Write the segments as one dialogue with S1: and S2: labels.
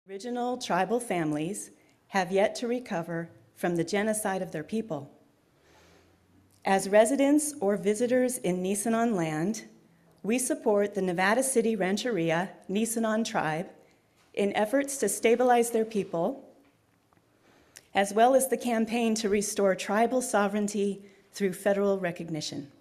S1: Original tribal families have yet to recover from the genocide of their people. As residents or visitors in Nisenan land, we support the Nevada City Rancheria Nisenan tribe in efforts to stabilize their people, as well as the campaign to restore tribal sovereignty through federal recognition.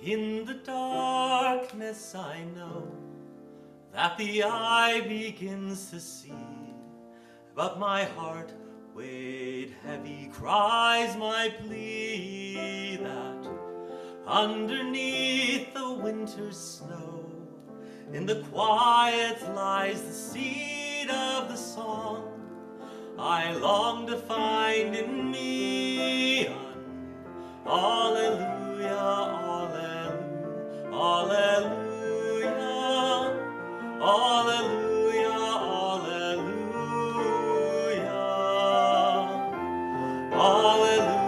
S2: In the darkness I know that the eye begins to see, but my heart weighed heavy cries my plea that underneath the winter's snow, in the quiet lies the seed of the song I long to find in me. Alleluia. Alleluia, alleluia, alleluia, alleluia, alleluia,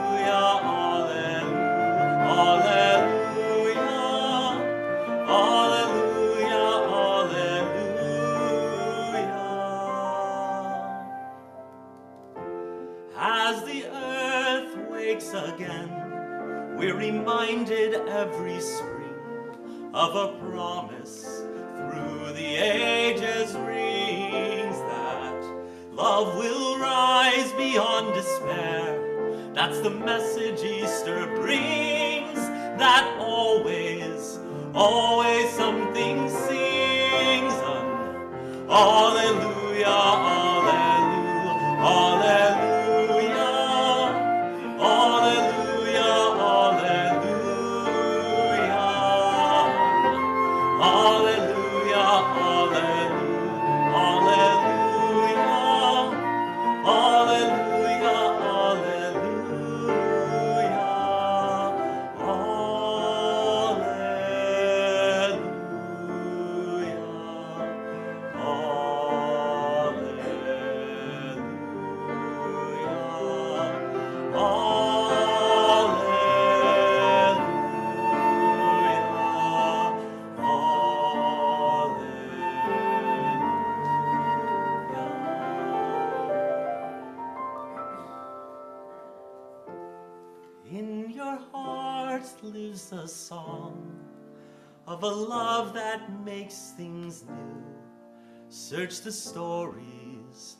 S2: alleluia, alleluia. As the earth wakes again, we're reminded every spring of a promise through the ages rings that love will rise beyond despair. That's the message Easter brings, that always, always something sings. Alleluia, alleluia, alleluia, alleluia, alleluia, alleluia, alleluia, alleluia, In your hearts lives a song of a love that makes things new. Search the stories,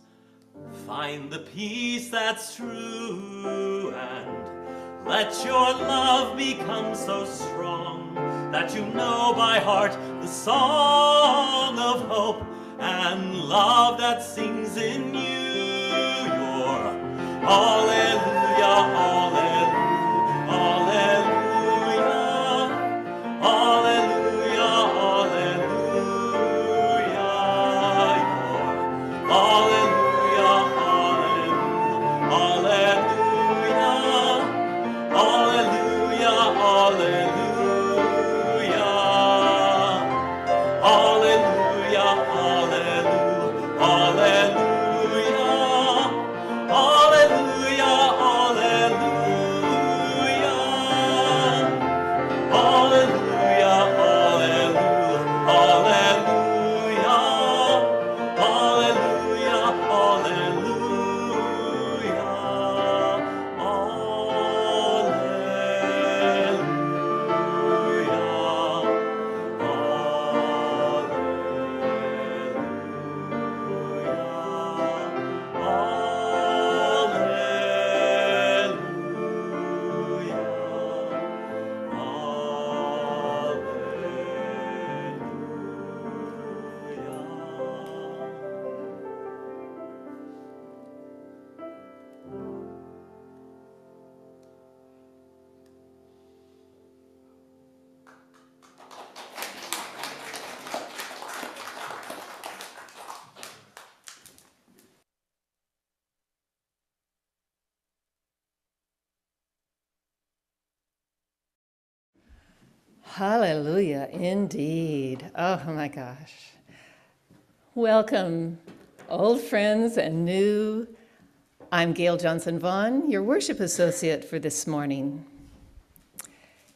S2: find the peace that's true, and let your love become so strong that you know by heart the song of hope and love that sings in you. Your Alleluia, Alleluia, Alleluia, Alleluia, Alleluia, your Alleluia, Alleluia, Alleluia, Alleluia, Alleluia, Alleluia, Alleluia, Alleluia,
S3: Hallelujah, indeed. Oh my gosh. Welcome, old friends and new. I'm Gail Johnson-Vaughan, your worship associate for this morning.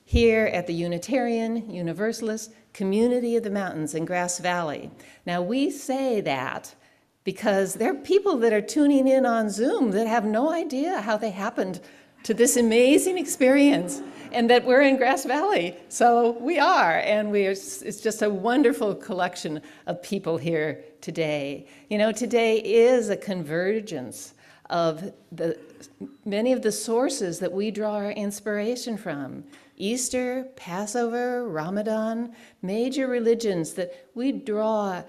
S3: Here at the Unitarian Universalist Community of the Mountains in Grass Valley. Now we say that because there are people that are tuning in on Zoom that have no idea how they happened to this amazing experience and that we're in Grass Valley. So we are, and it's just a wonderful collection of people here today. You know, today is a convergence of many of the sources that we draw our inspiration from. Easter, Passover, Ramadan, major religions that we draw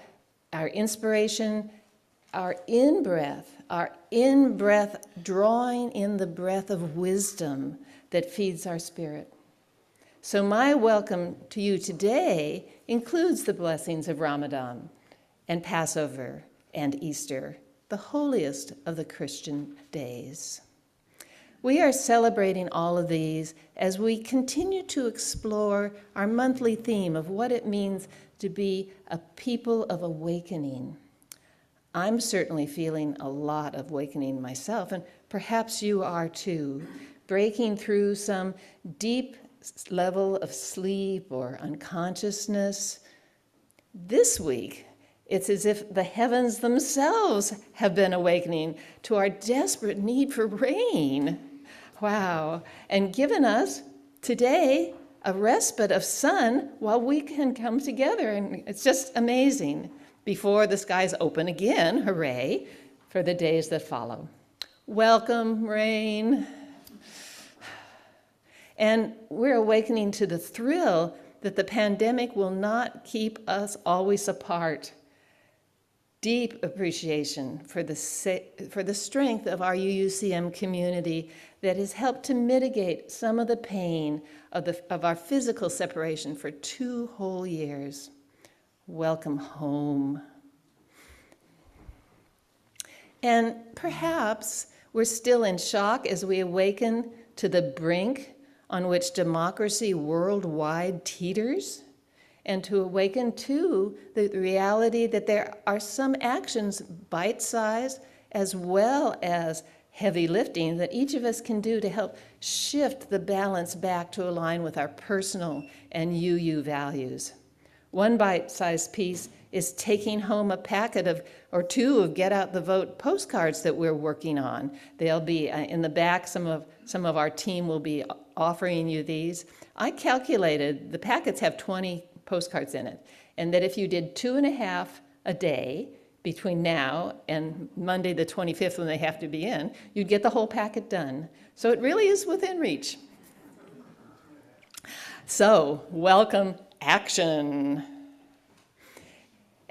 S3: our inspiration, our in-breath drawing in the breath of wisdom that feeds our spirit. So my welcome to you today includes the blessings of Ramadan and Passover and Easter, the holiest of the Christian days. We are celebrating all of these as we continue to explore our monthly theme of what it means to be a people of awakening. I'm certainly feeling a lot of awakening myself, and perhaps you are too, breaking through some deep level of sleep or unconsciousness. This week, it's as if the heavens themselves have been awakening to our desperate need for rain. Wow, and given us today a respite of sun while we can come together, and it's just amazing. Before the skies open again, hooray, for the days that follow. Welcome, rain. And we're awakening to the thrill that the pandemic will not keep us always apart. Deep appreciation for the strength of our UUCM community that has helped to mitigate some of the pain of our physical separation for 2 whole years. Welcome home. And perhaps we're still in shock as we awaken to the brink on which democracy worldwide teeters, and to awaken to the reality that there are some actions, bite-sized as well as heavy lifting, that each of us can do to help shift the balance back to align with our personal and UU values. One bite-sized piece is taking home a packet or two of Get Out the Vote postcards that we're working on. They'll be in the back. Some of our team will be offering you these. I calculated the packets have 20 postcards in it, and that if you did 2.5 a day between now and Monday the 25th when they have to be in, you'd get the whole packet done. So it really is within reach. So welcome action.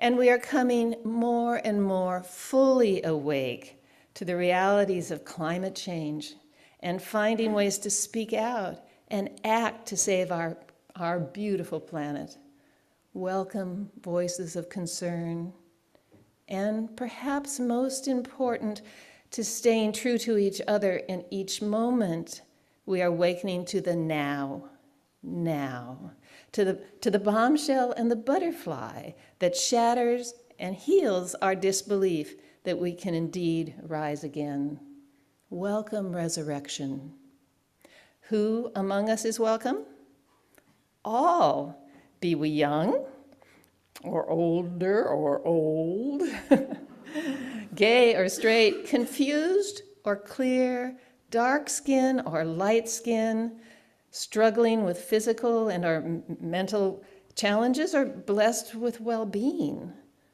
S3: And we are coming more and more fully awake to the realities of climate change and finding ways to speak out and act to save our beautiful planet. Welcome voices of concern. And perhaps most important, to staying true to each other in each moment. We are awakening to the now, to the bombshell and the butterfly that shatters and heals our disbelief that we can indeed rise again. Welcome, resurrection. Who among us is welcome? All, be we young, or older, or old, gay or straight, confused or clear, dark skin or light skin, struggling with physical and our mental challenges, or blessed with well-being,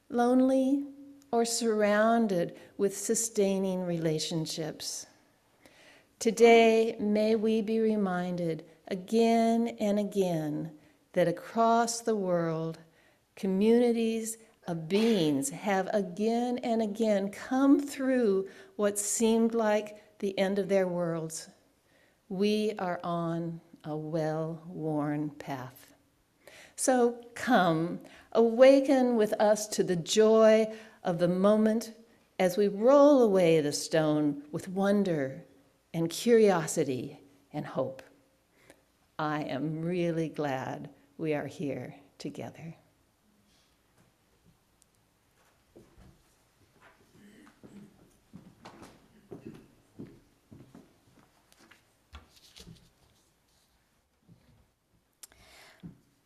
S3: lonely or surrounded with sustaining relationships. Today, may we be reminded again and again that across the world, communities of beings have again and again come through what seemed like the end of their worlds. We are on a well-worn path. So come, awaken with us to the joy of the moment as we roll away the stone with wonder and curiosity and hope. I am really glad we are here together.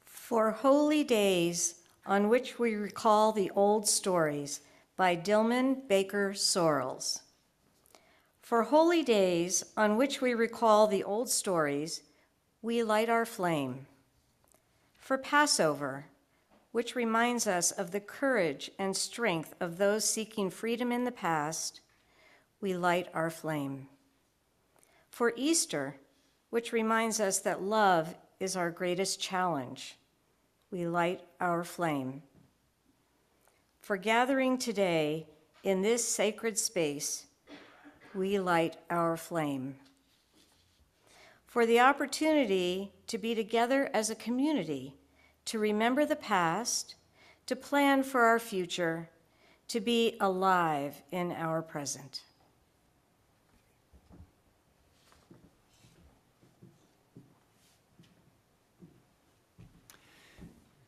S4: For Holy Days on Which We Recall the Old Stories by Dillman Baker Sorrells. For holy days on which we recall the old stories, we light our flame. For Passover, which reminds us of the courage and strength of those seeking freedom in the past, we light our flame. For Easter, which reminds us that love is our greatest challenge, we light our flame. For gathering today in this sacred space, we light our flame. For the opportunity to be together as a community, to remember the past, to plan for our future, to be alive in our present.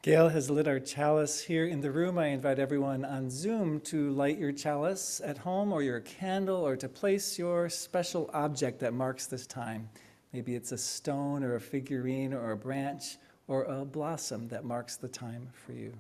S5: Gail has lit our chalice here in the room. I invite everyone on Zoom to light your chalice at home or your candle, or to place your special object that marks this time. Maybe it's a stone or a figurine or a branch or a blossom that marks the time for you.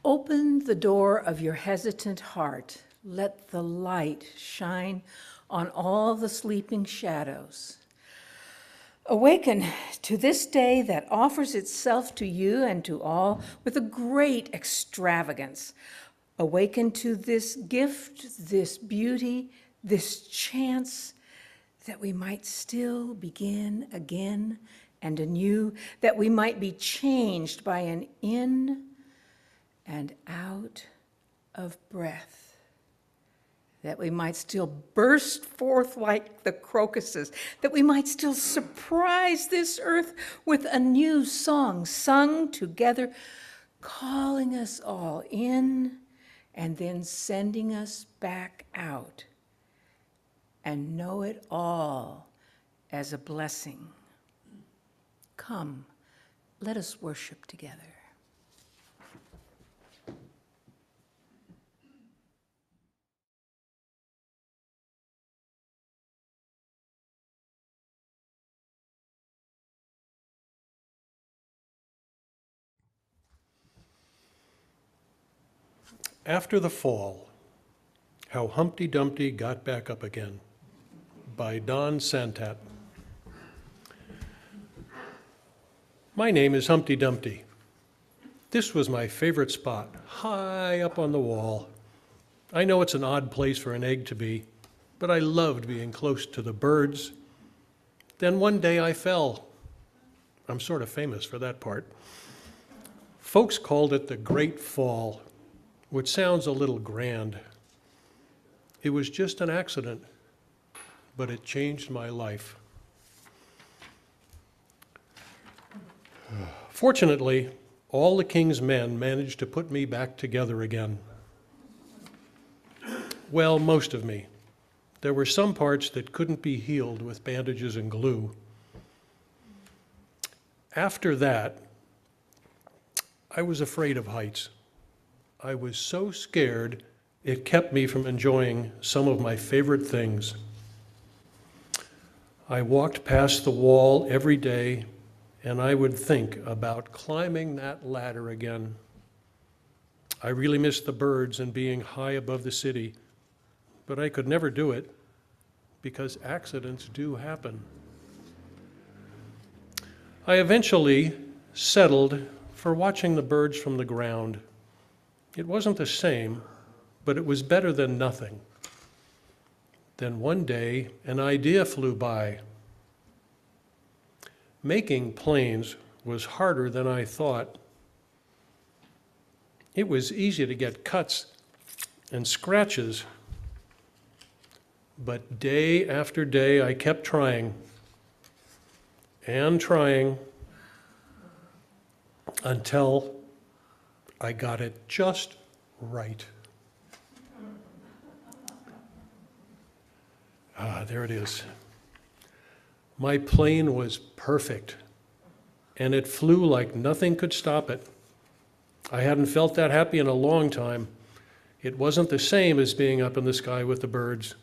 S6: Open the door of your hesitant heart. Let the light shine on all the sleeping shadows. Awaken to this day that offers itself to you and to all with a great extravagance. Awaken to this gift, this beauty, this chance that we might still begin again and anew, that we might be changed by an in and out of breath, that we might still burst forth like the crocuses, that we might still surprise this earth with a new song sung together, calling us all in and then sending us back out, and know it all as a blessing. Come, let us worship together.
S7: After the Fall, How Humpty Dumpty Got Back Up Again by Don Santat. My name is Humpty Dumpty. This was my favorite spot, high up on the wall. I know it's an odd place for an egg to be, but I loved being close to the birds. Then one day I fell. I'm sort of famous for that part. Folks called it the Great Fall, which sounds a little grand. It was just an accident, but it changed my life. Fortunately, all the king's men managed to put me back together again. Well, most of me. There were some parts that couldn't be healed with bandages and glue. After that, I was afraid of heights. I was so scared, it kept me from enjoying some of my favorite things. I walked past the wall every day, and I would think about climbing that ladder again. I really missed the birds and being high above the city, but I could never do it because accidents do happen. I eventually settled for watching the birds from the ground. It wasn't the same, but it was better than nothing. Then one day, an idea flew by. Making planes was harder than I thought. It was easy to get cuts and scratches, but day after day I kept trying and trying until I got it just right. There it is. My plane was perfect, and it flew like nothing could stop it. I hadn't felt that happy in a long time. It wasn't the same as being up in the sky with the birds,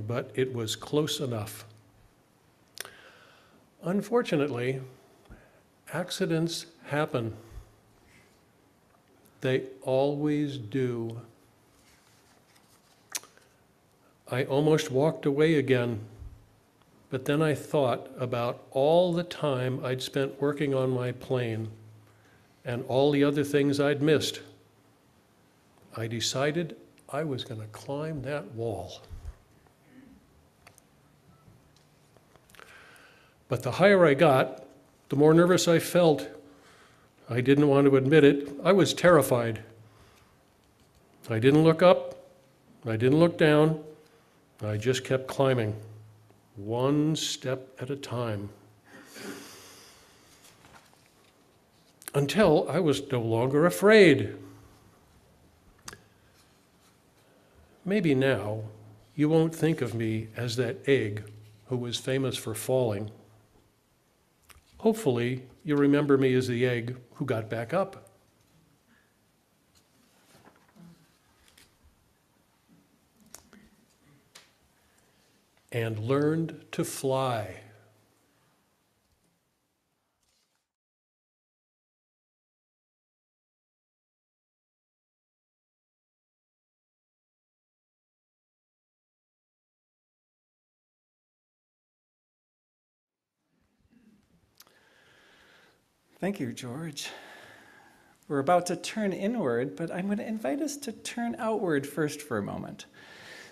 S7: but it was close enough. Unfortunately, accidents happen. They always do. I almost walked away again, but then I thought about all the time I'd spent working on my plane and all the other things I'd missed. I decided I was going to climb that wall. But the higher I got, the more nervous I felt. I didn't want to admit it. I was terrified. I didn't look up. I didn't look down. I just kept climbing, one step at a time, until I was no longer afraid. Maybe now you won't think of me as that egg who was famous for falling. Hopefully, you remember me as the egg who got back up. And learned to fly.
S5: Thank you, George. We're about to turn inward, but I'm going to invite us to turn outward first for a moment.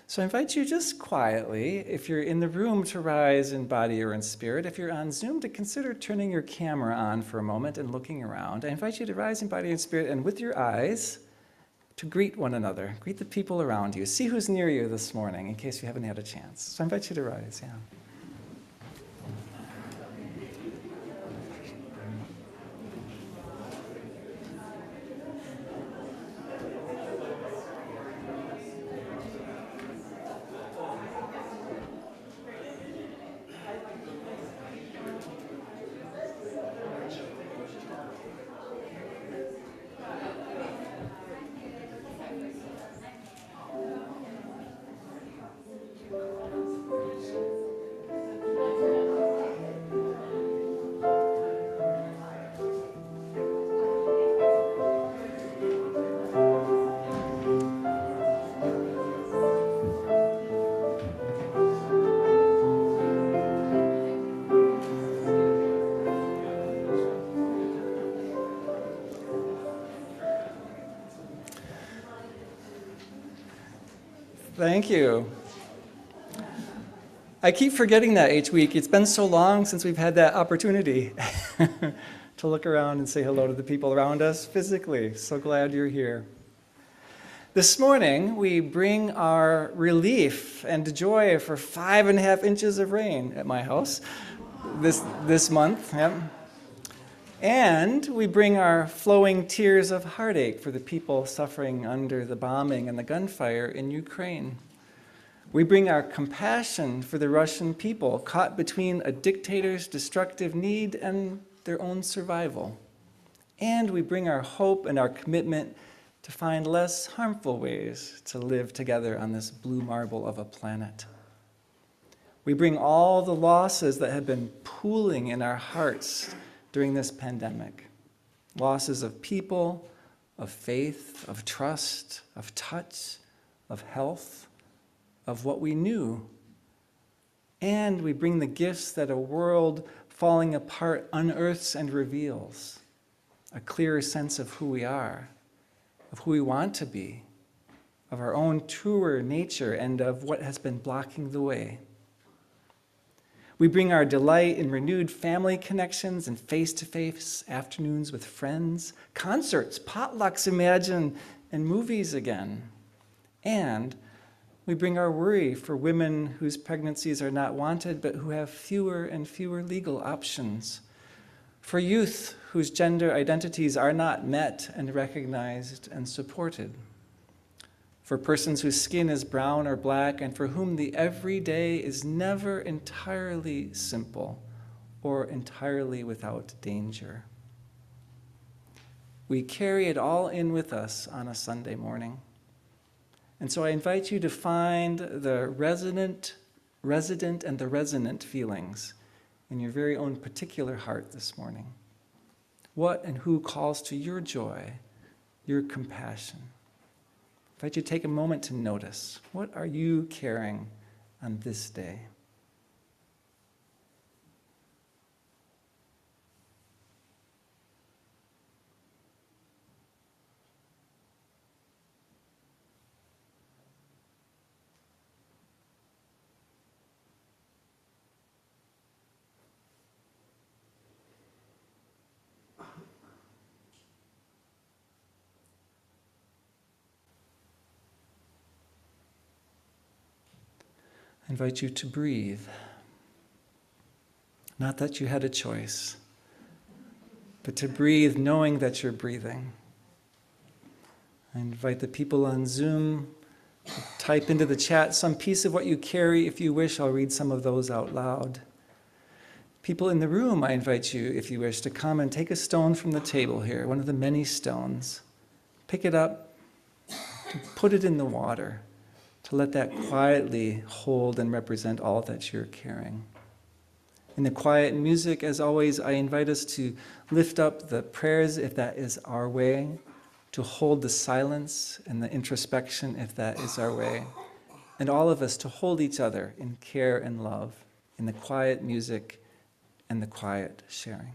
S5: So I invite you just quietly, if you're in the room, to rise in body or in spirit. If you're on Zoom, to consider turning your camera on for a moment and looking around. I invite you to rise in body and spirit, and with your eyes, to greet one another. Greet the people around you. See who's near you this morning, in case you haven't had a chance. So I invite you to rise, yeah. Thank you. I keep forgetting that each week. It's been so long since we've had that opportunity to look around and say hello to the people around us physically. So glad you're here. This morning, we bring our relief and joy for 5.5 inches of rain at my house this month. Yep. And we bring our flowing tears of heartache for the people suffering under the bombing and the gunfire in Ukraine. We bring our compassion for the Russian people caught between a dictator's destructive need and their own survival. And we bring our hope and our commitment to find less harmful ways to live together on this blue marble of a planet. We bring all the losses that have been pooling in our hearts during this pandemic. Losses of people, of faith, of trust, of touch, of health, of what we knew. And we bring the gifts that a world falling apart unearths and reveals. A clearer sense of who we are, of who we want to be, of our own truer nature, and of what has been blocking the way. We bring our delight in renewed family connections and face-to-face afternoons with friends, concerts, potlucks, imagine, and movies again. And we bring our worry for women whose pregnancies are not wanted, but who have fewer and fewer legal options. For youth whose gender identities are not met and recognized and supported. For persons whose skin is brown or black, and for whom the everyday is never entirely simple or entirely without danger. We carry it all in with us on a Sunday morning. And so I invite you to find the resident and the resonant feelings in your very own particular heart this morning. What and who calls to your joy, your compassion? I invite you to take a moment to notice. What are you carrying on this day? I invite you to breathe. Not that you had a choice, but to breathe knowing that you're breathing. I invite the people on Zoom to type into the chat some piece of what you carry. If you wish, I'll read some of those out loud. People in the room, I invite you, if you wish, to come and take a stone from the table here, one of the many stones. Pick it up, put it in the water, to let that quietly hold and represent all that you're carrying. In the quiet music, as always, I invite us to lift up the prayers, if that is our way, to hold the silence and the introspection, if that is our way, and all of us to hold each other in care and love, in the quiet music and the quiet sharing.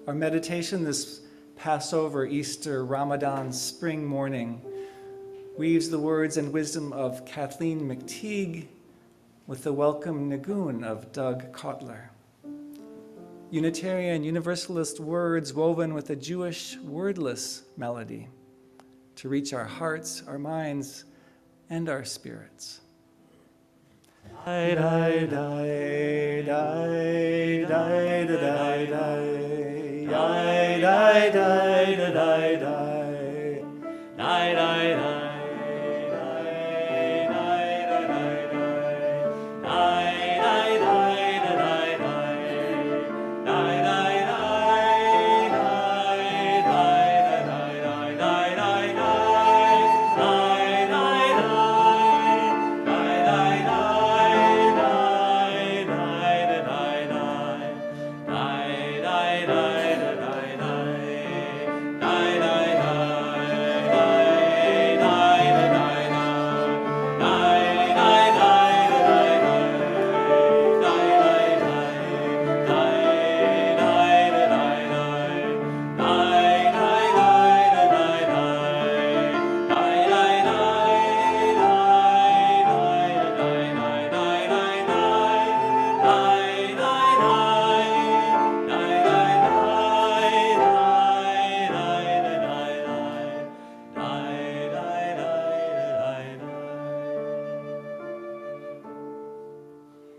S5: Our meditation this Passover, Easter, Ramadan, spring morning weaves the words and wisdom of Kathleen McTeague with the welcome nigun of Doug Kotler. Unitarian Universalist words woven with a Jewish wordless melody to reach our hearts, our minds, and our spirits. Die, die, die, die, die, die, die, die, die, die, die, die, die, die.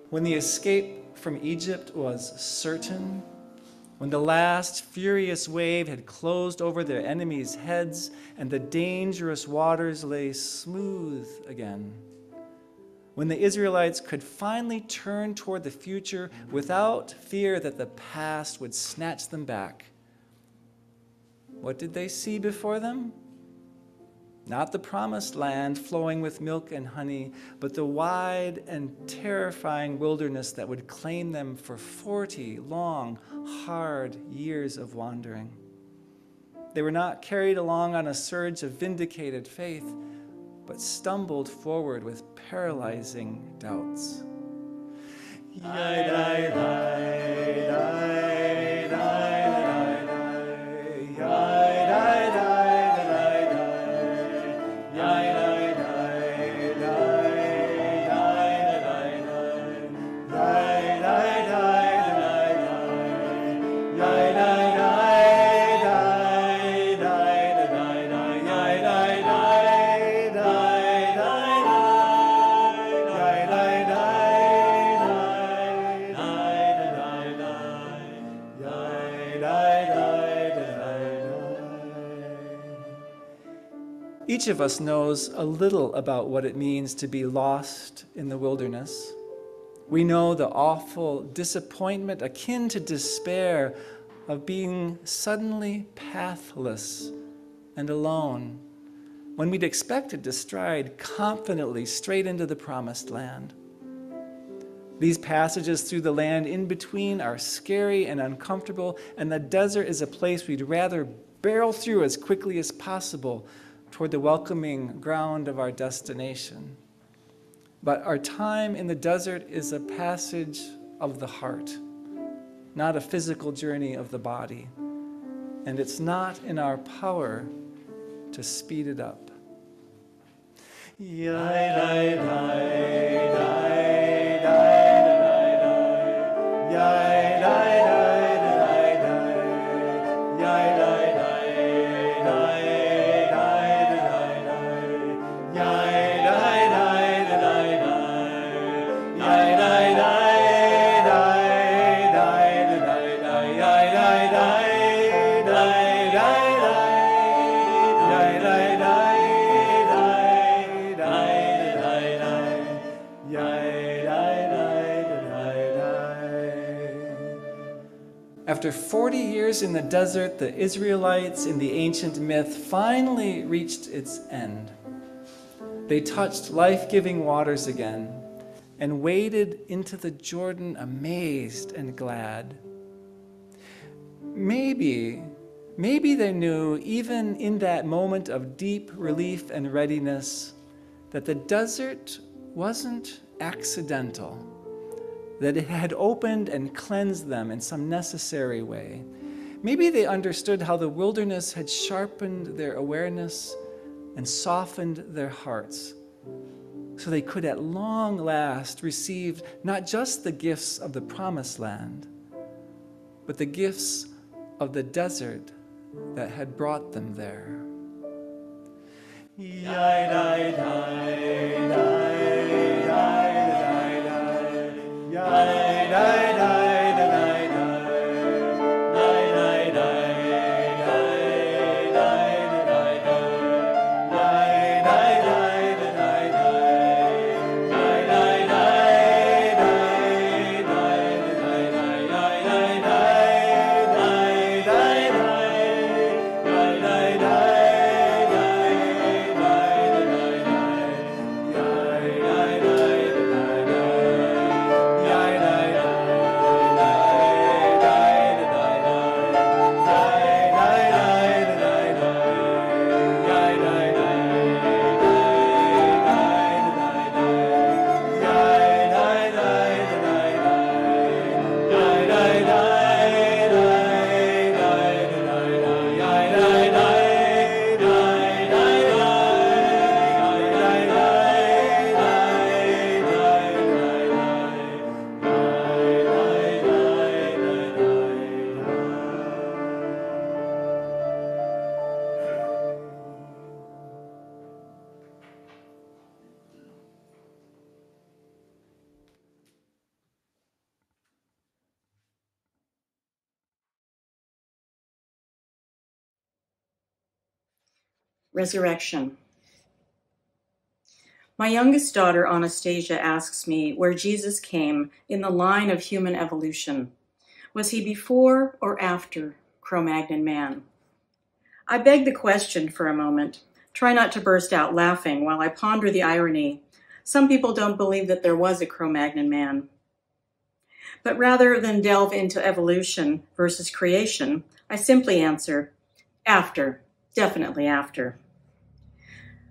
S5: When the escape from Egypt was certain, when the last furious wave had closed over their enemies' heads and the dangerous waters lay smooth again, when the Israelites could finally turn toward the future without fear that the past would snatch them back, what did they see before them? Not the promised land flowing with milk and honey, but the wide and terrifying wilderness that would claim them for 40 long, hard years of wandering. They were not carried along on a surge of vindicated faith, but stumbled forward with paralyzing doubts. Each of us knows a little about what it means to be lost in the wilderness. We know the awful disappointment akin to despair of being suddenly pathless and alone when we'd expected to stride confidently straight into the promised land. These passages through the land in between are scary and uncomfortable, and the desert is a place we'd rather barrel through as quickly as possible toward the welcoming ground of our destination. But our time in the desert is a passage of the heart, not a physical journey of the body. And it's not in our power to speed it up. After 40 years in the desert, the Israelites in the ancient myth finally reached its end. They touched life-giving waters again and waded into the Jordan amazed and glad. Maybe they knew, even in that moment of deep relief and readiness, that the desert wasn't accidental, that it had opened and cleansed them in some necessary way, Maybe they understood how the wilderness had sharpened their awareness and softened their hearts, so they could at long last receive not just the gifts of the promised land, but the gifts of the desert that had brought them there.
S1: Resurrection. My youngest daughter, Anastasia, asks me where Jesus came in the line of human evolution. Was he before or after Cro-Magnon man? I beg the question for a moment, try not to burst out laughing while I ponder the irony. Some people don't believe that there was a Cro-Magnon man. But rather than delve into evolution versus creation, I simply answer, after, definitely after.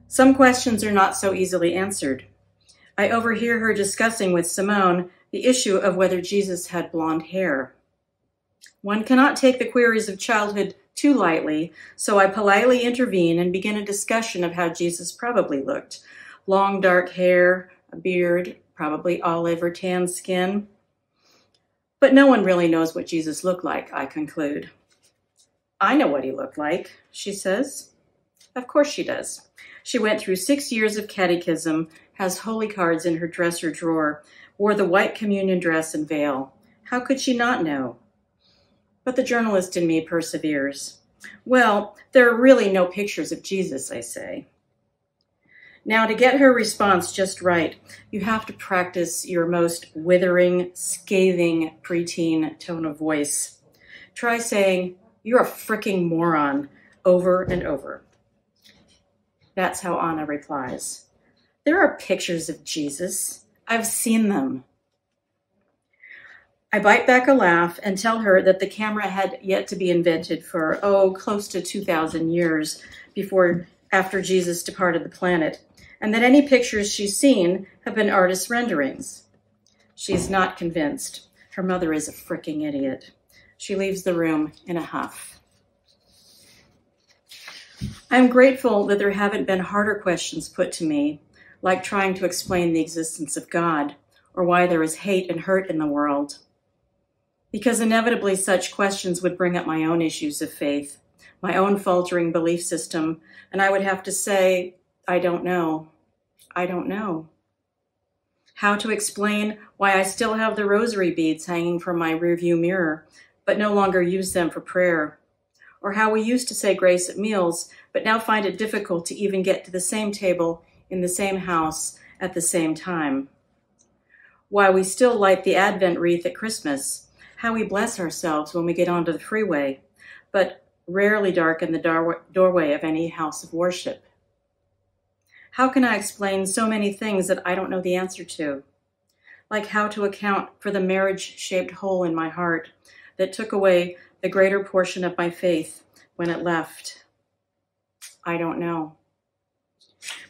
S1: Some questions are not so easily answered. I overhear her discussing with Simone the issue of whether Jesus had blonde hair. One cannot take the queries of childhood too lightly, so I politely intervene and begin a discussion of how Jesus probably looked. Long dark hair, a beard, probably olive or tan skin. But no one really knows what Jesus looked like, I conclude. I know what he looked like, she says. Of course she does. She went through 6 years of catechism, has holy cards in her dresser drawer, wore the white communion dress and veil. How could she not know? But the journalist in me perseveres. Well, there are really no pictures of Jesus, I say. Now, to get her response just right, you have to practice your most withering, scathing preteen tone of voice. Try saying, "You're a fricking moron," over and over. That's how Anna replies. There are pictures of Jesus. I've seen them. I bite back a laugh and tell her that the camera had yet to be invented for, close to 2,000 years after Jesus departed the planet, and that any pictures she's seen have been artist renderings. She's not convinced. Her mother is a fricking idiot. She leaves the room in a huff. I'm grateful that there haven't been harder questions put to me, like trying to explain the existence of God or why there is hate and hurt in the world. Because inevitably such questions would bring up my own issues of faith, my own faltering belief system, and I would have to say, I don't know. I don't know. How to explain why I still have the rosary beads hanging from my rearview mirror, but no longer use them for prayer. Or how we used to say grace at meals, but now find it difficult to even get to the same table in the same house at the same time. Why we still light the Advent wreath at Christmas, how we bless ourselves when we get onto the freeway, but rarely darken the doorway of any house of worship. How can I explain so many things that I don't know the answer to? Like how to account for the marriage-shaped hole in my heart that took away the greater portion of my faith when it left. I don't know.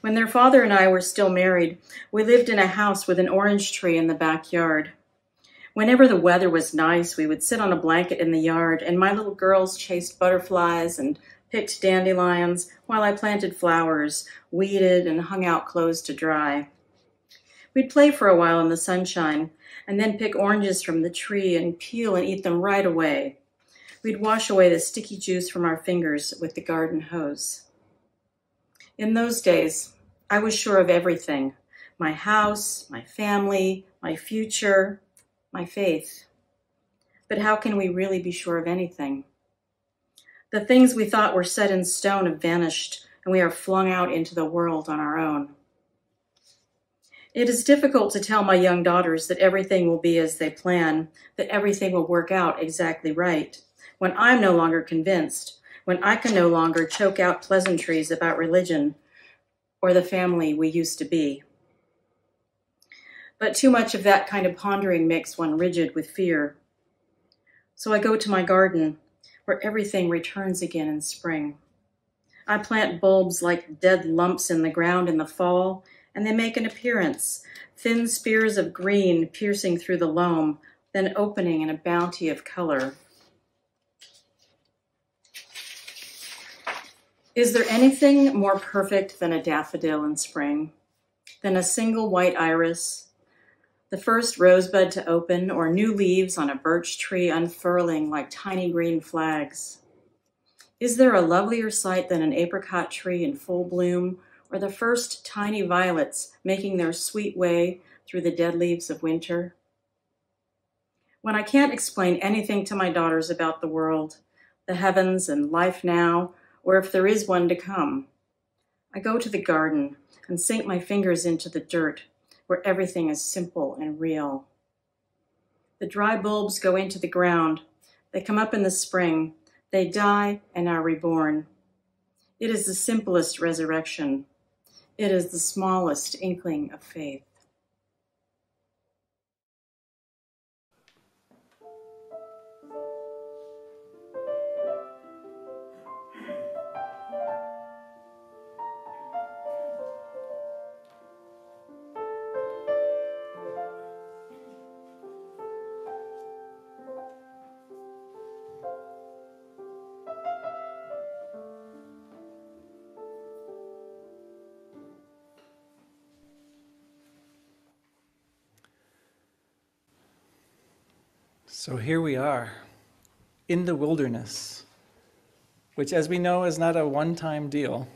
S1: When their father and I were still married, we lived in a house with an orange tree in the backyard.
S8: Whenever the weather was nice, we would sit on a blanket in the yard, and my little girls chased butterflies and picked dandelions while I planted flowers, weeded, and hung out clothes to dry. We'd play for a while in the sunshine, and then pick oranges from the tree and peel and eat them right away. We'd wash away the sticky juice from our fingers with the garden hose. In those days, I was sure of everything: my house, my family, my future, my faith. But how can we really be sure of anything? The things we thought were set in stone have vanished, and we are flung out into the world on our own. It is difficult to tell my young daughters that everything will be as they plan, that everything will work out exactly right, when I'm no longer convinced, when I can no longer choke out pleasantries about religion or the family we used to be. But too much of that kind of pondering makes one rigid with fear. So I go to my garden, where everything returns again in spring. I plant bulbs like dead lumps in the ground in the fall, and they make an appearance, thin spears of green piercing through the loam, then opening in a bounty of color. Is there anything more perfect than a daffodil in spring, than a single white iris, the first rosebud to open, or new leaves on a birch tree unfurling like tiny green flags? Is there a lovelier sight than an apricot tree in full bloom, or the first tiny violets making their sweet way through the dead leaves of winter? When I can't explain anything to my daughters about the world, the heavens and life now, or if there is one to come, I go to the garden and sink my fingers into the dirt, where everything is simple and real. The dry bulbs go into the ground. They come up in the spring. They die and are reborn. It is the simplest resurrection. It is the smallest inkling of faith.
S5: So here we are, in the wilderness, which, as we know, is not a one-time deal.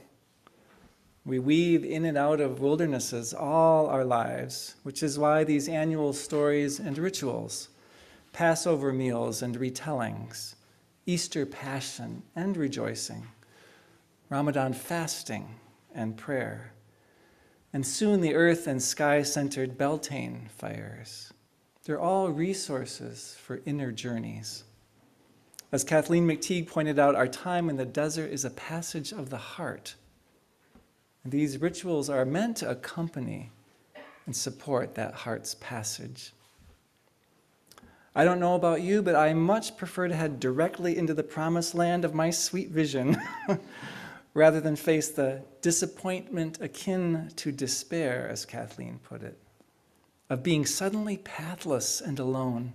S5: We weave in and out of wildernesses all our lives, which is why these annual stories and rituals, Passover meals and retellings, Easter passion and rejoicing, Ramadan fasting and prayer, and soon the earth and sky-centered Beltane fires. They're all resources for inner journeys. As Kathleen McTeague pointed out, our time in the desert is a passage of the heart. And these rituals are meant to accompany and support that heart's passage. I don't know about you, but I much prefer to head directly into the promised land of my sweet vision rather than face the disappointment akin to despair, as Kathleen put it, of being suddenly pathless and alone.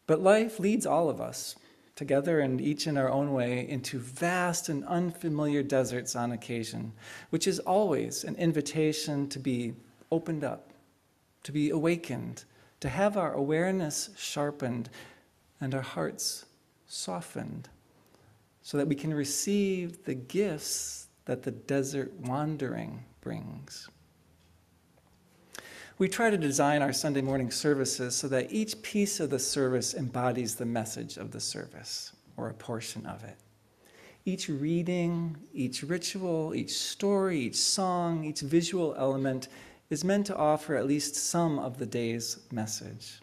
S5: But life leads all of us, together and each in our own way, into vast and unfamiliar deserts on occasion, which is always an invitation to be opened up, to be awakened, to have our awareness sharpened and our hearts softened, so that we can receive the gifts that the desert wandering brings. We try to design our Sunday morning services so that each piece of the service embodies the message of the service, or a portion of it. Each reading, each ritual, each story, each song, each visual element is meant to offer at least some of the day's message.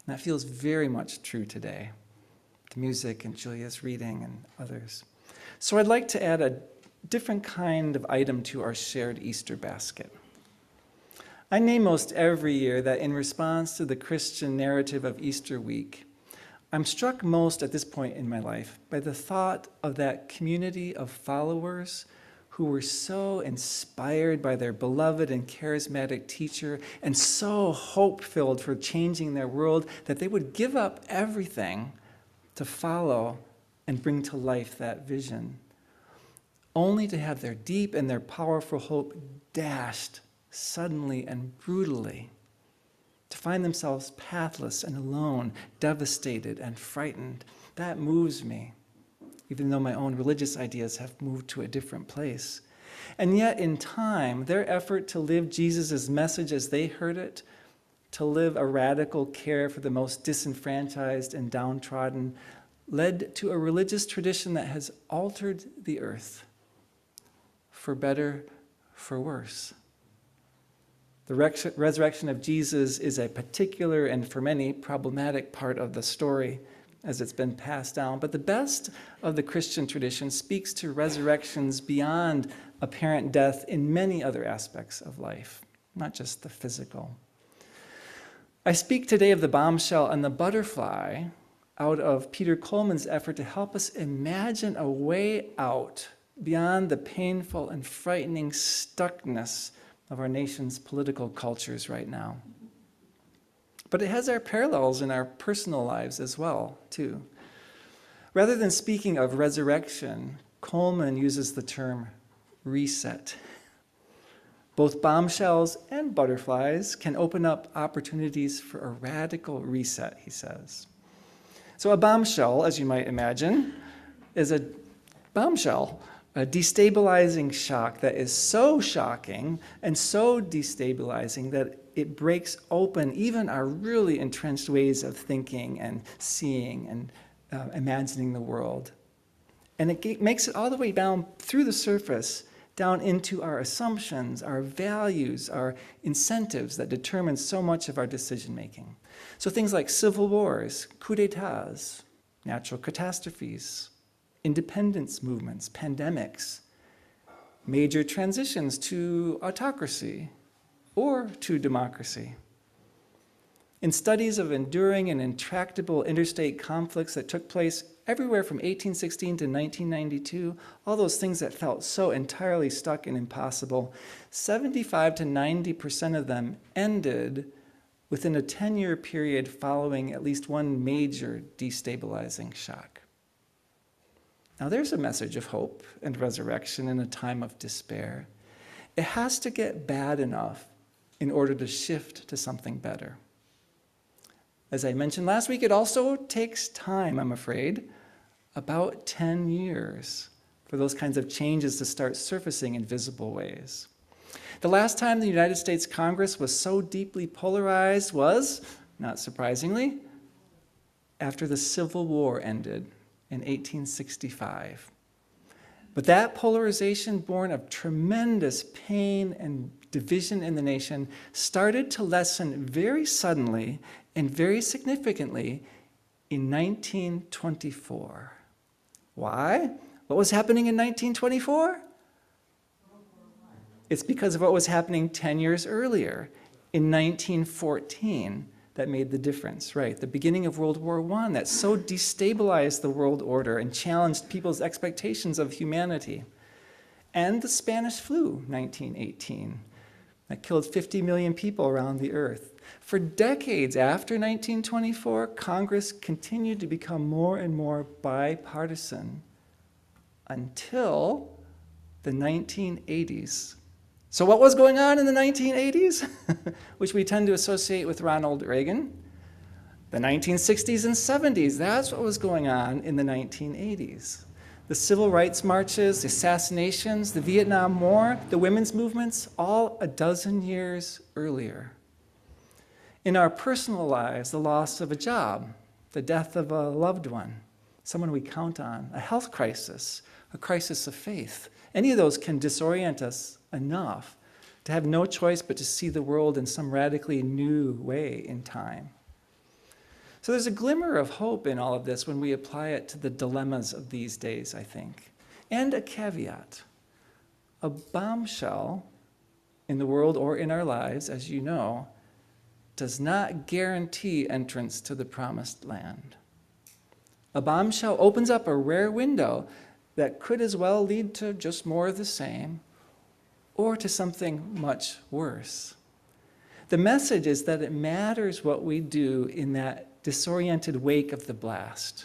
S5: And that feels very much true today, the music and Julia's reading and others. So I'd like to add a different kind of item to our shared Easter basket. I name most every year that in response to the Christian narrative of Easter week, I'm struck most at this point in my life by the thought of that community of followers who were so inspired by their beloved and charismatic teacher and so hope-filled for changing their world that they would give up everything to follow and bring to life that vision, only to have their deep and their powerful hope dashed suddenly and brutally, to find themselves pathless and alone, devastated and frightened. That moves me, even though my own religious ideas have moved to a different place. And yet, in time, their effort to live Jesus' message as they heard it, to live a radical care for the most disenfranchised and downtrodden, led to a religious tradition that has altered the earth, for better, for worse. The resurrection of Jesus is a particular and, for many, problematic part of the story as it's been passed down. But the best of the Christian tradition speaks to resurrections beyond apparent death in many other aspects of life, not just the physical. I speak today of the bombshell and the butterfly out of Peter Coleman's effort to help us imagine a way out beyond the painful and frightening stuckness of our nation's political cultures right now. But it has our parallels in our personal lives as well, too. Rather than speaking of resurrection, Coleman uses the term reset. Both bombshells and butterflies can open up opportunities for a radical reset, he says. So a bombshell, as you might imagine, is a bombshell, a destabilizing shock that is so shocking and so destabilizing that it breaks open even our really entrenched ways of thinking and seeing and imagining the world. And it makes it all the way down through the surface, down into our assumptions, our values, our incentives that determine so much of our decision-making. So things like civil wars, coups d'etats, natural catastrophes, independence movements, pandemics, major transitions to autocracy or to democracy. In studies of enduring and intractable interstate conflicts that took place everywhere from 1816 to 1992, all those things that felt so entirely stuck and impossible, 75 to 90% of them ended within a 10-year period following at least one major destabilizing shock. Now there's a message of hope and resurrection in a time of despair. It has to get bad enough in order to shift to something better. As I mentioned last week, it also takes time, I'm afraid, about 10 years for those kinds of changes to start surfacing in visible ways. The last time the United States Congress was so deeply polarized was, not surprisingly, after the Civil War ended in 1865. But that polarization, born of tremendous pain and division in the nation, started to lessen very suddenly and very significantly in 1924. Why? What was happening in 1924? It's because of what was happening 10 years earlier, in 1914, that made the difference, right? The beginning of World War I that so destabilized the world order and challenged people's expectations of humanity. And the Spanish flu, 1918, that killed 50 million people around the earth. For decades after 1924, Congress continued to become more and more bipartisan until the 1980s. So what was going on in the 1980s, which we tend to associate with Ronald Reagan? The 1960s and 70s, that's what was going on in the 1980s. The civil rights marches, the assassinations, the Vietnam War, the women's movements, all a dozen years earlier. In our personal lives, the loss of a job, the death of a loved one, someone we count on, a health crisis, a crisis of faith. Any of those can disorient us enough to have no choice but to see the world in some radically new way in time. So there's a glimmer of hope in all of this when we apply it to the dilemmas of these days, I think. And a caveat. A bombshell in the world or in our lives, as you know, does not guarantee entrance to the promised land. A bombshell opens up a rare window that could as well lead to just more of the same or to something much worse. The message is that it matters what we do in that disoriented wake of the blast,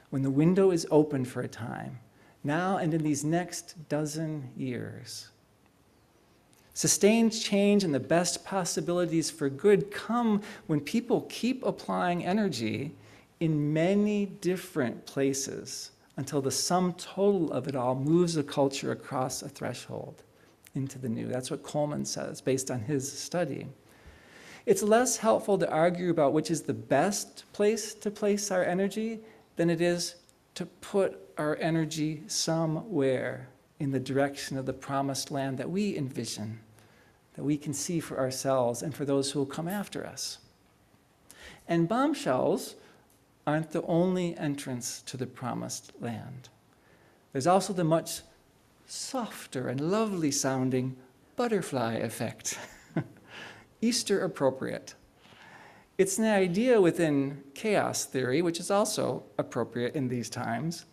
S5: when the window is open for a time, now and in these next dozen years. Sustained change and the best possibilities for good come when people keep applying energy in many different places until the sum total of it all moves a culture across a threshold into the new. That's what Coleman says based on his study. It's less helpful to argue about which is the best place to place our energy than it is to put our energy somewhere in the direction of the promised land that we envision, that we can see for ourselves and for those who will come after us. And bombshells aren't the only entrance to the promised land. There's also the much softer and lovely sounding butterfly effect, Easter appropriate. It's an idea within chaos theory, which is also appropriate in these times.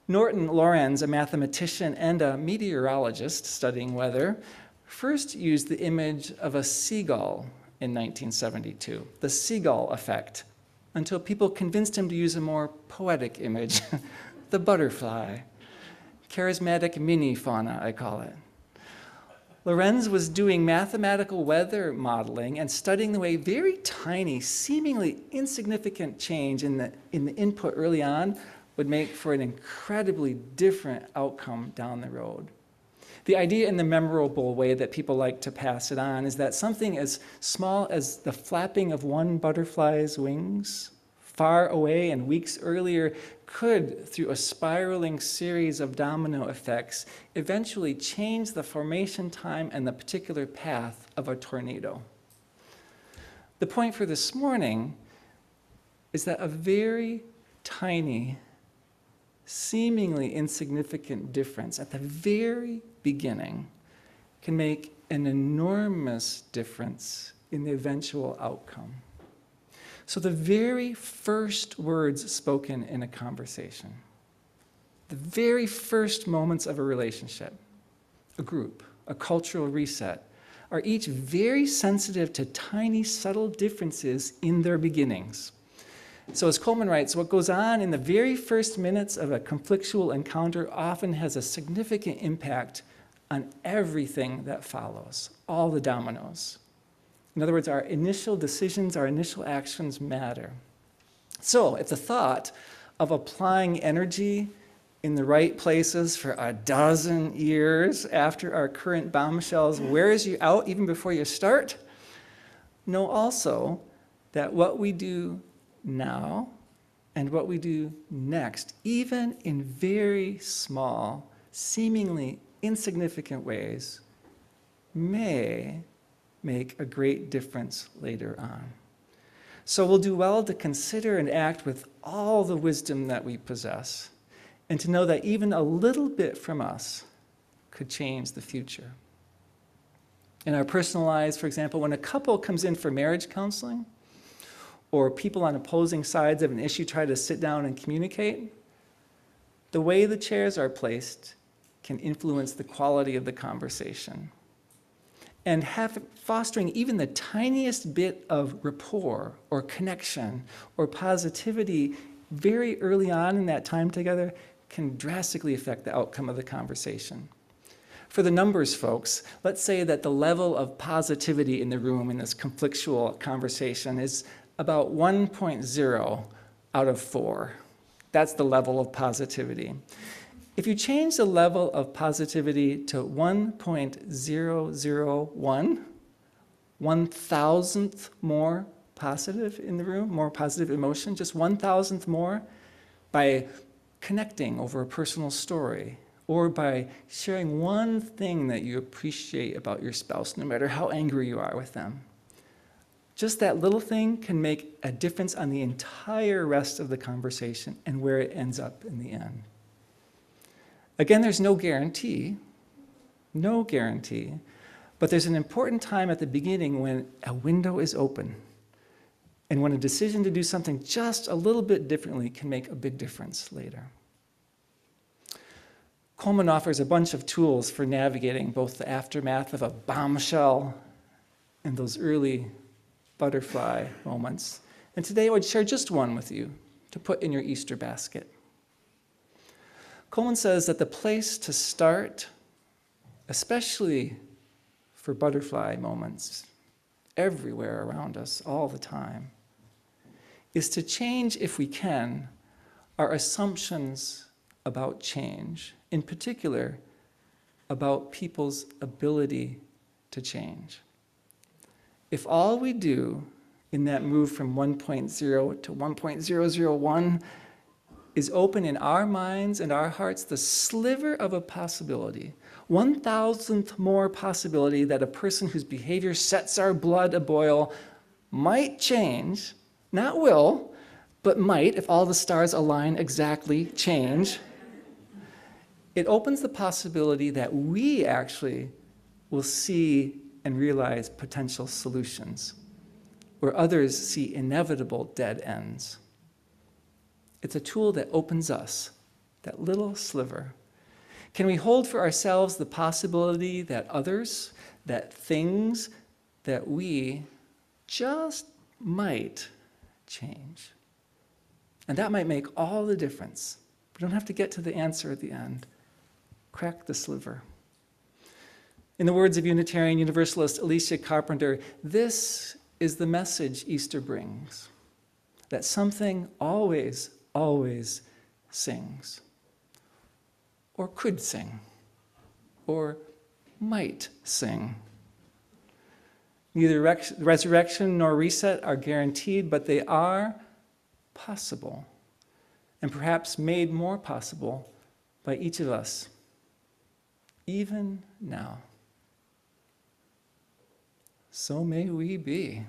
S5: Norton Lorenz, a mathematician and a meteorologist studying weather, first used the image of a seagull in 1972, the seagull effect, until people convinced him to use a more poetic image, the butterfly. Charismatic mini-fauna, I call it. Lorenz was doing mathematical weather modeling and studying the way very tiny, seemingly insignificant change in the input early on would make for an incredibly different outcome down the road. The idea in the memorable way that people like to pass it on is that something as small as the flapping of one butterfly's wings far away and weeks earlier could, through a spiraling series of domino effects, eventually change the formation time and the particular path of a tornado. The point for this morning is that a very tiny, seemingly insignificant difference at the very beginning can make an enormous difference in the eventual outcome. So the very first words spoken in a conversation, the very first moments of a relationship, a group, a cultural reset, are each very sensitive to tiny, subtle differences in their beginnings. So as Coleman writes, what goes on in the very first minutes of a conflictual encounter often has a significant impact on everything that follows, all the dominoes. In other words, our initial decisions, our initial actions matter. So if the thought of applying energy in the right places for a dozen years after our current bombshells wears you out even before you start, know also that what we do now and what we do next, even in very small, seemingly insignificant ways, may make a great difference later on. So we'll do well to consider and act with all the wisdom that we possess, and to know that even a little bit from us could change the future. In our personal lives, for example, when a couple comes in for marriage counseling, or people on opposing sides of an issue try to sit down and communicate, the way the chairs are placed can influence the quality of the conversation. And fostering even the tiniest bit of rapport or connection or positivity very early on in that time together can drastically affect the outcome of the conversation. For the numbers folks, let's say that the level of positivity in the room in this conflictual conversation is about 1.0 out of 4. That's the level of positivity. If you change the level of positivity to 1.001, 1,000th more positive in the room, more positive emotion, just 1,000th more, by connecting over a personal story, or by sharing one thing that you appreciate about your spouse, no matter how angry you are with them. Just that little thing can make a difference on the entire rest of the conversation and where it ends up in the end. Again, there's no guarantee, but there's an important time at the beginning when a window is open and when a decision to do something just a little bit differently can make a big difference later. Coleman offers a bunch of tools for navigating both the aftermath of a bombshell and those early butterfly moments. And today I would share just one with you to put in your Easter basket. Coleman says that the place to start, especially for butterfly moments everywhere around us all the time, is to change, if we can, our assumptions about change, in particular, about people's ability to change. If all we do in that move from 1.0 to 1.001 is open in our minds and our hearts the sliver of a possibility, 1,000th more possibility that a person whose behavior sets our blood aboil might change, not will, but might, if all the stars align exactly, change, it opens the possibility that we actually will see and realize potential solutions where others see inevitable dead ends. It's a tool that opens us, that little sliver. Can we hold for ourselves the possibility that others, that things, that we just might change? And that might make all the difference. We don't have to get to the answer at the end. Crack the sliver. In the words of Unitarian Universalist Alicia Carpenter, this is the message Easter brings, that something always, always sings, or could sing, or might sing. Neither resurrection nor reset are guaranteed, but they are possible, and perhaps made more possible by each of us, even now. So may we be.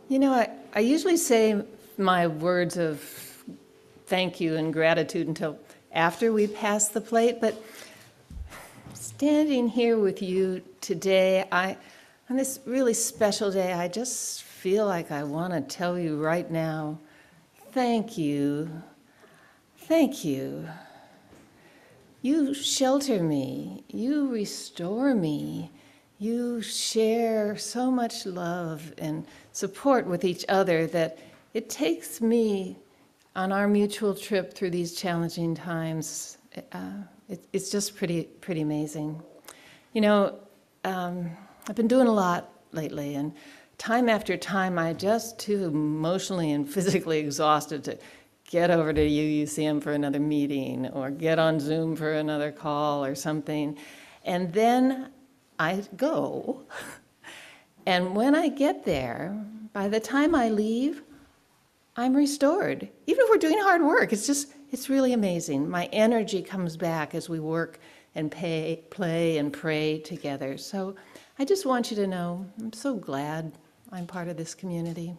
S3: You know, I usually say my words of thank you and gratitude until after we pass the plate, but standing here with you today, on this really special day, I just feel like I want to tell you right now, thank you. Thank you. You shelter me. You restore me. You share so much love and support with each other that it takes me on our mutual trip through these challenging times. It's just pretty amazing. You know, I've been doing a lot lately, and time after time, I just too emotionally and physically exhausted to get over to UUCM for another meeting or get on Zoom for another call or something. And then I go, and when I get there, by the time I leave, I'm restored. Even if we're doing hard work, it's really amazing. My energy comes back as we work and play and pray together. So I just want you to know, I'm so glad I'm part of this community.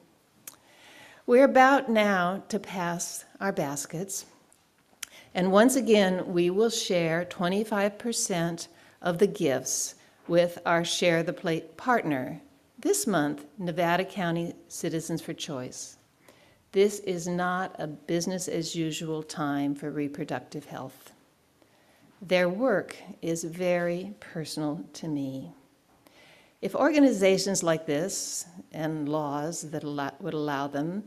S3: We're about now to pass our baskets. And once again, we will share 25% of the gifts with our Share the Plate partner, this month, Nevada County Citizens for Choice. This is not a business as usual time for reproductive health. Their work is very personal to me. If organizations like this and laws that would allow them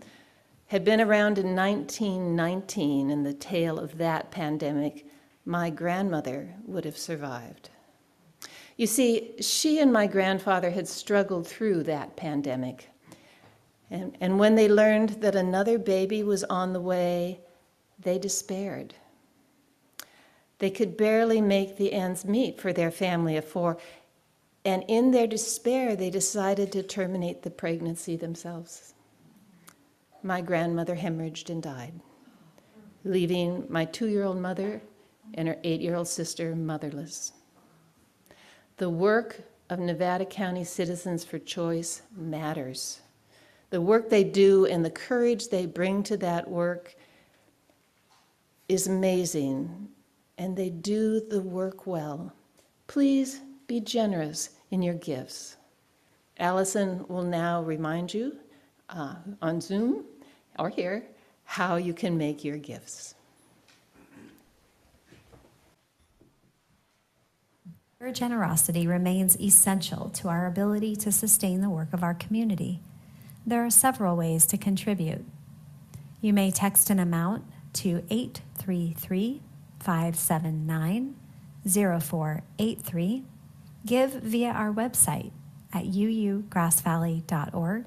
S3: had been around in 1919 in the tail of that pandemic, my grandmother would have survived. You see, she and my grandfather had struggled through that pandemic. And when they learned that another baby was on the way, they despaired. They could barely make the ends meet for their family of four. And in their despair, they decided to terminate the pregnancy themselves. My grandmother hemorrhaged and died. leaving my 2-year-old mother and her 8-year-old sister motherless. The work of Nevada County Citizens for Choice matters. The work they do and the courage they bring to that work is amazing, and they do the work well. Please be generous in your gifts. Allison will now remind you on Zoom or here how you can make your gifts.
S9: Your generosity remains essential to our ability to sustain the work of our community. There are several ways to contribute. You may text an amount to 833-579-0483, give via our website at uugrassvalley.org,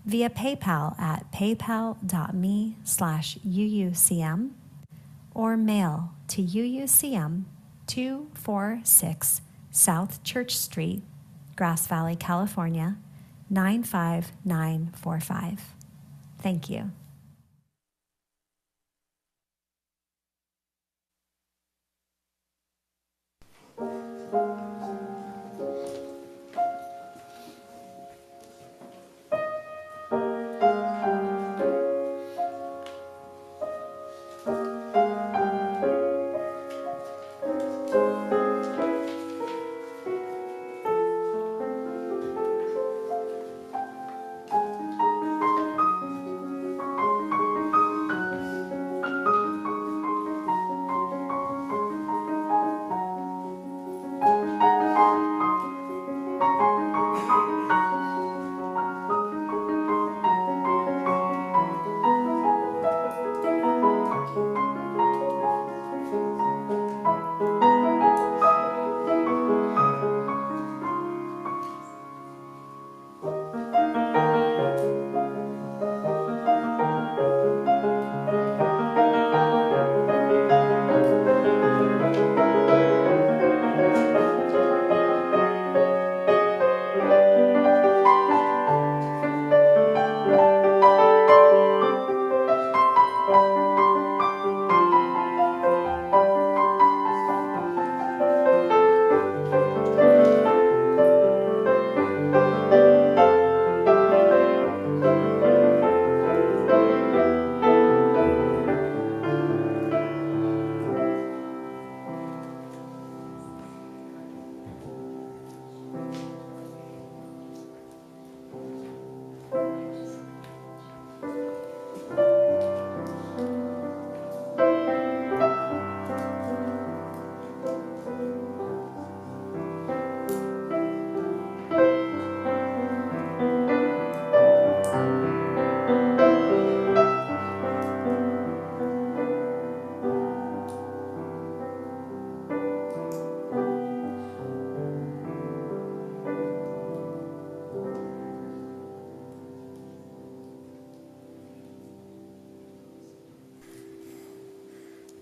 S9: via PayPal at paypal.me/UUCM, or mail to UUCM 246 South Church Street, Grass Valley, California, 95945. Thank you.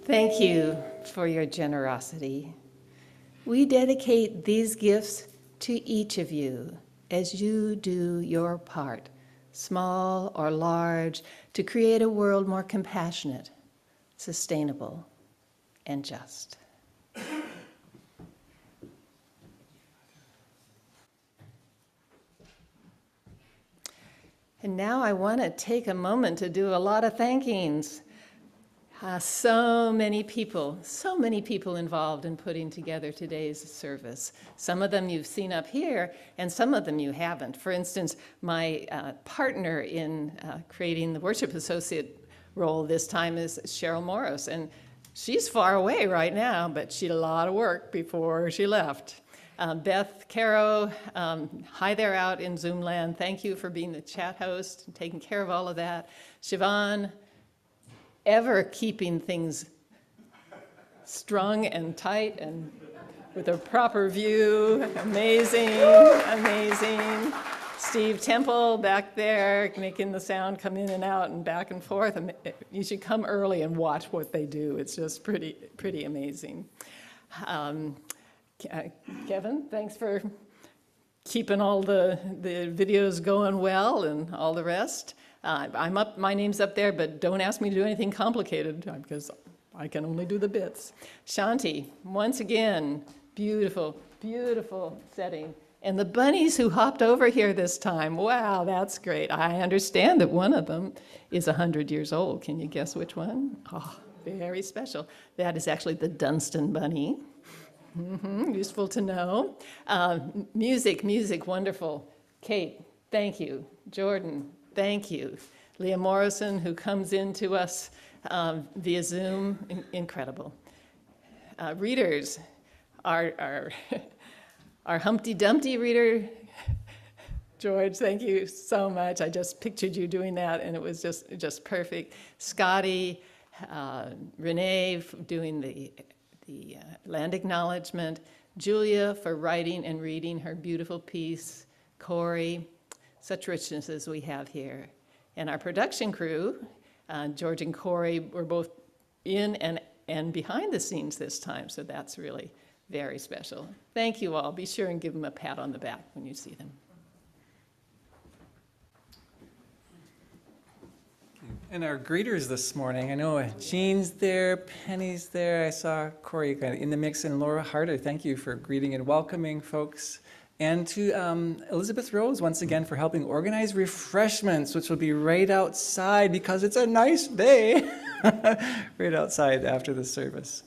S3: Thank you for your generosity. We dedicate these gifts to each of you as you do your part, small or large, to create a world more compassionate, sustainable, and just. And now I want to take a moment to do a lot of thankings. So many people involved in putting together today's service. Some of them you've seen up here, and some of them you haven't. For instance, my partner in creating the worship associate role this time is Cheryl Morris, and she's far away right now, but she did a lot of work before she left. Beth Caro, hi there out in Zoom land. Thank you for being the chat host and taking care of all of that. Siobhan, ever keeping things strung and tight and with a proper view. Amazing, amazing. Steve Temple back there making the sound come in and out and back and forth. You should come early and watch what they do. It's just pretty amazing. Kevin, thanks for keeping all the videos going well and all the rest. My name's up there, but don't ask me to do anything complicated because I can only do the bits. Shanti, once again, beautiful, beautiful setting. And the bunnies who hopped over here this time, wow, that's great. I understand that one of them is 100 years old. Can you guess which one? Oh, very special. That is actually the Dunstan bunny. Useful to know. Music, wonderful. Kate, thank you. Jordan, thank you. Leah Morrison, who comes in to us via Zoom, incredible. Readers, our Humpty Dumpty reader, George, thank you so much. I just pictured you doing that, and it was just perfect. Scotty, Renee doing the land acknowledgement, Julia for writing and reading her beautiful piece, Corey, such richness as we have here. And our production crew, George and Corey, were both in and behind the scenes this time, so that's really very special. Thank you all. Be sure and give them a pat on the back when you see them.
S5: And our greeters this morning, I know Jean's there, Penny's there, I saw Corey in the mix, and Laura Harder, thank you for greeting and welcoming folks. And to Elizabeth Rose, once again, for helping organize refreshments, which will be right outside because it's a nice day, right outside after the service.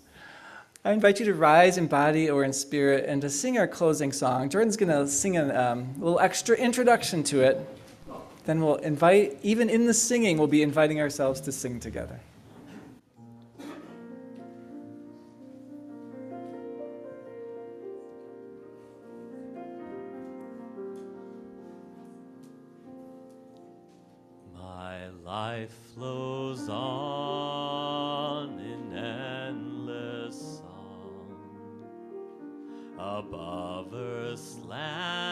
S5: I invite you to rise in body or in spirit and to sing our closing song. Jordan's going to sing a little extra introduction to it. Then we'll invite, even in the singing, we'll be inviting ourselves to sing together.
S2: My life flows on in endless song above earth's lamentation.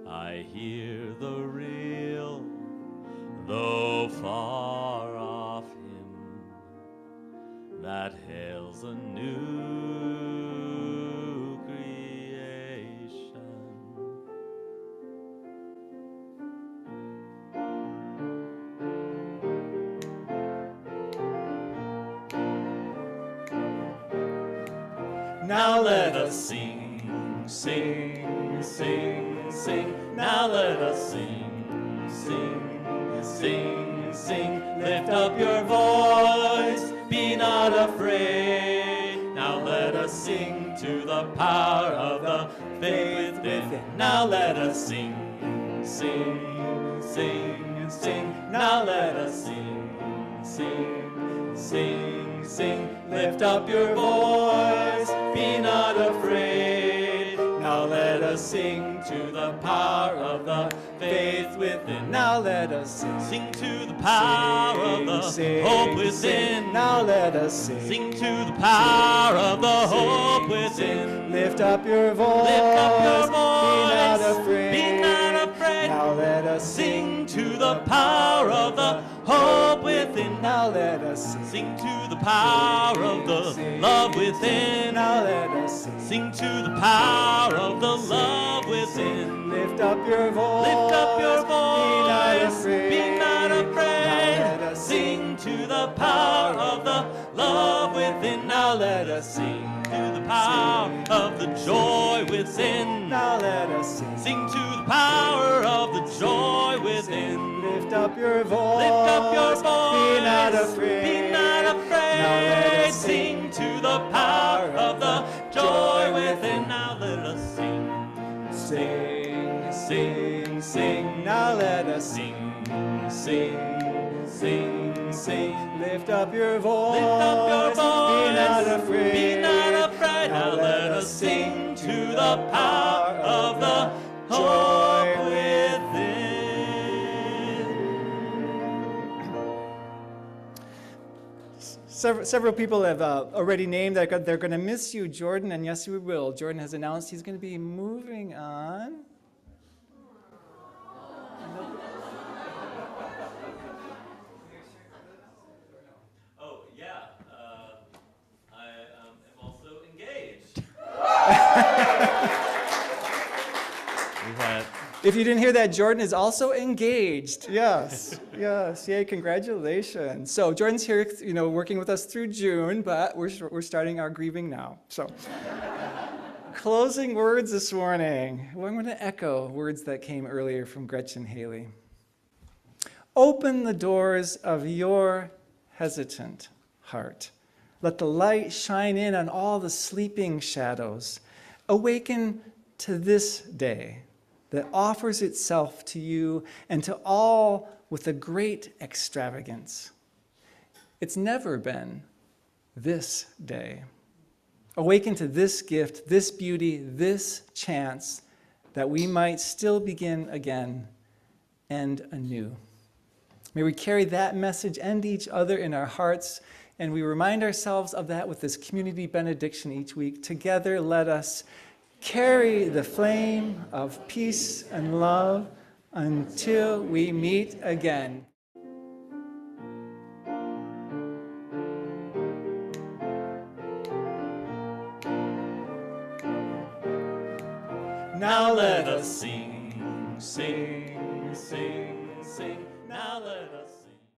S2: I hear the real, though far off hymn that hails a new creation. Now let us sing, sing, sing, sing. Now let us sing, sing, sing, sing. Lift up your voice, be not afraid. Now let us sing to the power of the faith within. Now let us sing, sing, sing, sing. Now let us sing, sing, sing, sing. Lift up your voice, be not afraid. Now let us sing to the power of the faith within. Now let us sing to the power of the hope within. Now let us sing to the power of the hope within.
S5: Lift up your voice,
S2: lift up your voice,
S5: be not afraid.
S2: Be not afraid.
S5: Now let us
S2: sing to the power of the hope within.
S5: Now let us
S2: sing to the power of the love within.
S5: Now let us
S2: sing to the power of the love within.
S5: Lift up your voice,
S2: lift up your voice,
S5: be not afraid.
S2: Now let us sing to the power of the love within. Now let us sing to the power of the joy within.
S5: Now let us
S2: sing to the power of the joy within.
S5: Lift up your voice,
S2: lift up your voice,
S5: be not afraid.
S2: Be not afraid.
S5: Now let us
S2: sing to the power of the joy within. Now let us sing,
S5: sing,
S2: sing, sing.
S5: Now let us
S2: sing, sing, sing, sing.
S5: Lift up your voice,
S2: lift up your voice,
S5: be not afraid.
S2: Be not afraid. Now let us sing to the power of the joy within.
S5: Several people have already named that they're going to miss you, Jordan, and yes, we will. Jordan has announced he's going to be moving on.
S2: Oh, yeah. I am also engaged.
S5: If you didn't hear that, Jordan is also engaged. Yes, yes, yay, congratulations. So Jordan's here, working with us through June, but we're starting our grieving now. So, closing words this morning. Well, I'm going to echo words that came earlier from Gretchen Haley. Open the doors of your hesitant heart. Let the light shine in on all the sleeping shadows. Awaken to this day that offers itself to you and to all with a great extravagance. It's never been this day. Awaken to this gift, this beauty, this chance that we might still begin again and anew. May we carry that message and each other in our hearts, and we remind ourselves of that with this community benediction each week. Together, let us carry the flame of peace and love until we meet again.
S2: Now let us sing, sing, sing, sing. Now let us